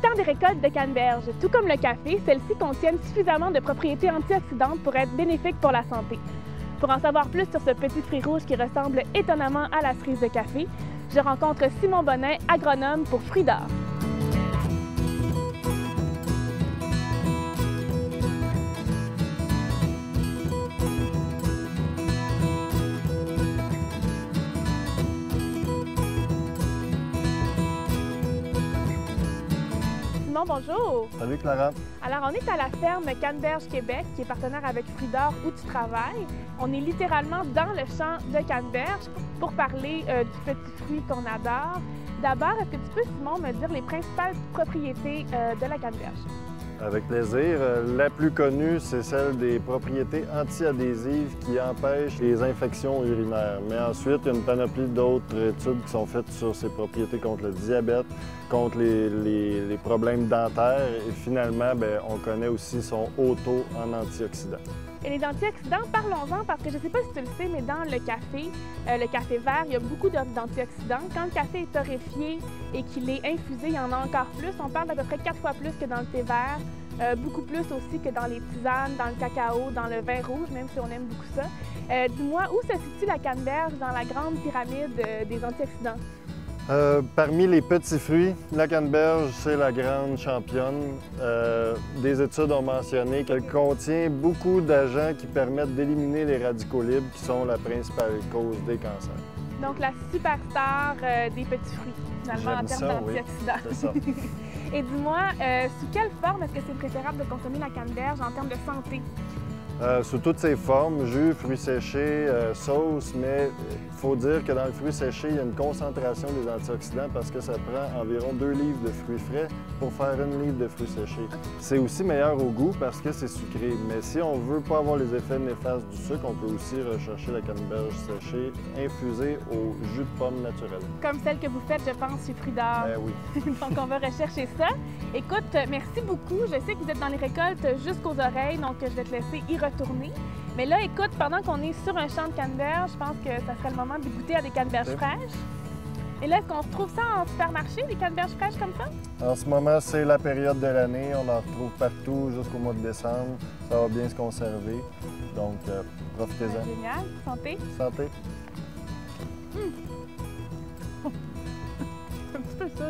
le temps des récoltes de canneberge. Tout comme le café, celles-ci contiennent suffisamment de propriétés antioxydantes pour être bénéfiques pour la santé. Pour en savoir plus sur ce petit fruit rouge qui ressemble étonnamment à la cerise de café, je rencontre Simon Bonnet, agronome pour Fruits d'Or. Simon, bonjour! Salut Clara! Alors, on est à la ferme Canneberge Québec, qui est partenaire avec Fruits d'Or où tu travailles. On est littéralement dans le champ de canneberge pour parler du petit fruit qu'on adore. D'abord, est-ce que tu peux, Simon, me dire les principales propriétés de la canneberge? Avec plaisir. La plus connue, c'est celle des propriétés anti-adhésives qui empêchent les infections urinaires. Mais ensuite, il y a une panoplie d'autres études qui sont faites sur ses propriétés contre le diabète, contre les problèmes dentaires et finalement, on connaît aussi son haut taux en antioxydants. Et les antioxydants, parlons-en parce que je ne sais pas si tu le sais, mais dans le café vert, il y a beaucoup d'antioxydants. Quand le café est torréfié et qu'il est infusé, il y en a encore plus. On parle d'à peu près 4 fois plus que dans le thé vert, beaucoup plus aussi que dans les tisanes, dans le cacao, dans le vin rouge, même si on aime beaucoup ça. Dis-moi, où se situe la canneberge dans la grande pyramide des antioxydants? Parmi les petits fruits, la canneberge, c'est la grande championne. Des études ont mentionné qu'elle contient beaucoup d'agents qui permettent d'éliminer les radicaux libres, qui sont la principale cause des cancers. Donc, la superstar des petits fruits, finalement, en termes d'antioxydants. Oui, c'est ça. Et dis-moi, sous quelle forme est-ce que c'est préférable de consommer la canneberge en termes de santé? Sous toutes ses formes, jus, fruits séchés, sauce, mais il faut dire que dans le fruit séché, il y a une concentration des antioxydants parce que ça prend environ 2 livres de fruits frais pour faire 1 livre de fruits séchés. C'est aussi meilleur au goût parce que c'est sucré, mais si on veut pas avoir les effets néfastes du sucre, on peut aussi rechercher la canneberge séchée infusée au jus de pomme naturel. Comme celle que vous faites, je pense, chez Fruits d'Or. Oui. Donc, on va rechercher ça. Écoute, merci beaucoup. Je sais que vous êtes dans les récoltes jusqu'aux oreilles, donc je vais te laisser y retourner. Mais là, écoute, pendant qu'on est sur un champ de canneberge, je pense que ça serait le moment de goûter à des canneberges fraîches. Et là, est-ce qu'on retrouve ça en supermarché, des canneberges fraîches comme ça? En ce moment, c'est la période de l'année. On en retrouve partout jusqu'au mois de décembre. Ça va bien se conserver. Donc, profitez-en. Génial. Santé. Santé. Un petit peu ça.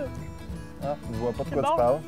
Ah, je vois pas de quoi bon. tu parles.